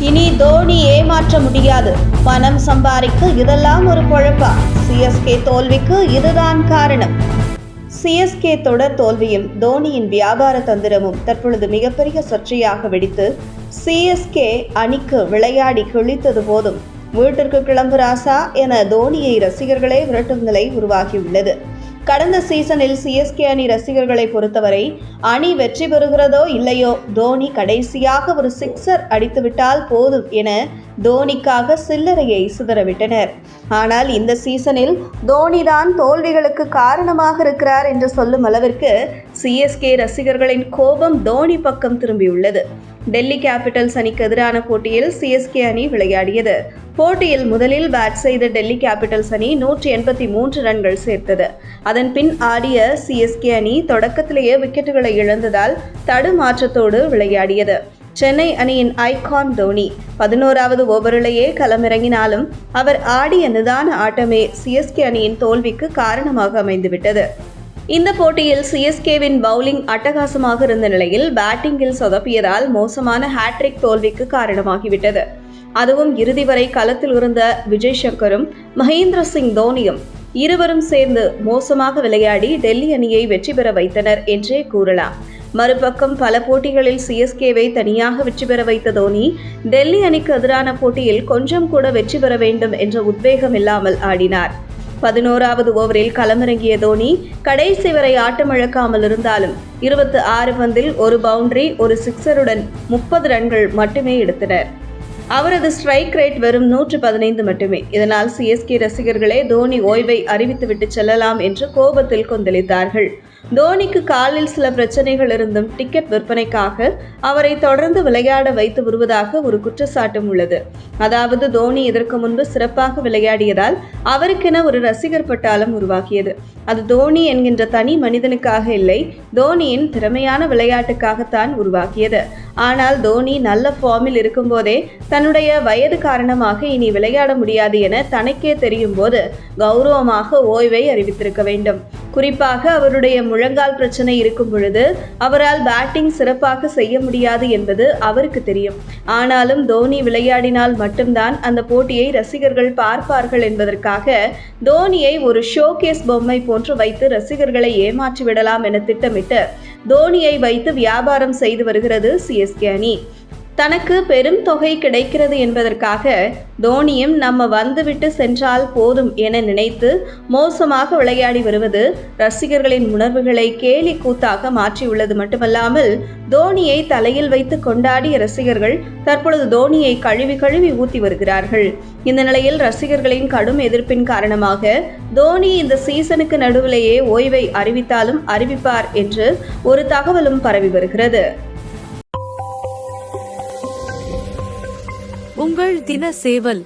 இனி தோனி ஏமாற்ற முடியாது. பணம் சம்பாதிக்க இதெல்லாம் ஒரு பொழப்பா? சிஎஸ்கே தோல்விக்கு இதுதான் காரணம். சிஎஸ்கே தொடர் தோல்வியும் தோனியின் வியாபார தந்திரமும் தற்பொழுது மிகப்பெரிய சர்ச்சையாக வெடித்து சிஎஸ்கே அணிக்கு விளையாடி கிழித்தது போதும் வீட்டிற்கு கிளம்பு ராசா என தோனியை ரசிகர்களே விரட்டும் நிலை உருவாகியுள்ளது. கடந்த சீசனில் சிஎஸ்கே அணி ரசிகர்களை பொறுத்தவரை அணி வெற்றி பெறுகிறதோ இல்லையோ தோனி கடைசியாக ஒரு சிக்ஸர் அடித்துவிட்டால் போதும் என தோனிக்காக சில்லறையை சிதறவிட்டனர். ஆனால் இந்த சீசனில் தோனி தான் தோல்விகளுக்கு காரணமாக இருக்கிறார் என்று சொல்லும் அளவிற்கு சிஎஸ்கே ரசிகர்களின் கோபம் தோனி பக்கம் திரும்பியுள்ளது. டெல்லி கேபிட்டல்ஸ் அணிக்கு எதிரான போட்டியில் சிஎஸ்கே அணி விளையாடியது. போட்டியில் முதலில் பேட் செய்த டெல்லி கேபிட்டல்ஸ் அணி 183 ரன்கள் சேர்த்தது. அதன் பின் ஆடிய சிஎஸ்கே அணி தொடக்கத்திலேயே விக்கெட்டுகளை இழந்ததால் தடுமாற்றத்தோடு விளையாடியது. சென்னை அணியின் ஐகான் தோனி 11வது ஓவரிலேயே களமிறங்கினாலும் அவர் ஆடிய நிதான ஆட்டமே சிஎஸ்கே அணியின் தோல்விக்கு காரணமாக அமைந்துவிட்டது. இந்த போட்டியில் சிஎஸ்கேவின் பவுலிங் அட்டகாசமாக இருந்த நிலையில் பேட்டிங்கில் சொதப்பியதால் மோசமான ஹேட்ரிக் தோல்விக்கு காரணமாகிவிட்டது. அதுவும் இறுதி வரை களத்தில் இருந்த விஜய் சங்கரும் மகேந்திர சிங் தோனியும் இருவரும் சேர்ந்து மோசமாக விளையாடி டெல்லி அணியை வெற்றி பெற வைத்தனர் என்றே கூறலாம். மறுபக்கம் பல போட்டிகளில் சிஎஸ்கேவை தனியாக வெற்றி பெற வைத்த தோனி டெல்லி அணிக்கு எதிரான போட்டியில் கொஞ்சம் கூட வெற்றி பெற வேண்டும் என்ற உத்வேகம் இல்லாமல் ஆடினார். 11வது ஓவரில் களமிறங்கிய தோனி கடைசி வரை ஆட்டமிழக்காமல் இருந்தாலும் 26 பந்தில் ஒரு பவுண்டரி ஒரு சிக்ஸருடன் 30 ரன்கள் மட்டுமே எடுத்தனர். அவரது ஸ்ட்ரைக் ரேட் வெறும் 115 மட்டுமே. இதனால் சிஎஸ்கே ரசிகர்களே தோனி ஓய்வை அறிவித்துவிட்டு செல்லலாம் என்று கோபத்தில் கொந்தளித்தார்கள். தோனிக்கு காலில் சில பிரச்சனைகள் இருந்தும் டிக்கெட் விற்பனைக்காக அவரை தொடர்ந்து விளையாட வைத்து வருவதாக ஒரு குற்றச்சாட்டும் உள்ளது. அதாவது தோனி இதற்கு முன்பு சிறப்பாக விளையாடியதால் அவருக்கென ஒரு ரசிகர் பட்டாளம் உருவாகியது. அது தோனி என்கின்ற தனி மனிதனுக்காக இல்லை, தோனியின் திறமையான விளையாட்டுக்காகத்தான் உருவாக்கியது. ஆனால் தோனி நல்ல ஃபார்மில் இருக்கும்போதே தன்னுடைய வயது காரணமாக இனி விளையாட முடியாது என தனக்கே தெரியும் போது கௌரவமாக ஓய்வை அறிவித்திருக்க வேண்டும். குறிப்பாக அவருடைய முழங்கால் பிரச்சனை இருக்கும் பொழுது அவரால் பேட்டிங் சிறப்பாக செய்ய முடியாது என்பது அவருக்கு தெரியும். ஆனாலும் தோனி விளையாடினால் மட்டும்தான் அந்த போட்டியை ரசிகர்கள் பார்ப்பார்கள் என்பதற்காக தோனியை ஒரு ஷோகேஸ் பொம்மை போன்று வைத்து ரசிகர்களை ஏமாற்றிவிடலாம் என திட்டமிட்டு தோனியை வைத்து வியாபாரம் செய்து வருகிறது சிஎஸ்கே அணி. தனக்கு பெரும் தொகை கிடைக்கிறது என்பதற்காக தோனியும் நம்ம வந்துவிட்டு சென்றால் போதும் என நினைத்து மோசமாக விளையாடி வருவது ரசிகர்களின் உணர்வுகளை கேலி கூத்தாக மாற்றியுள்ளது மட்டுமல்லாமல் தோனியை தலையில் வைத்து கொண்டாடிய ரசிகர்கள் தற்பொழுது தோனியை கழுவி ஊத்தி வருகிறார்கள். இந்த நிலையில் ரசிகர்களின் கடும் எதிர்ப்பின் காரணமாக தோனி இந்த சீசனுக்கு நடுவிலேயே ஓய்வை அறிவித்தாலும் அறிவிப்பார் என்று ஒரு தகவலும் பரவி வருகிறது. உங்கள் தின சேவல்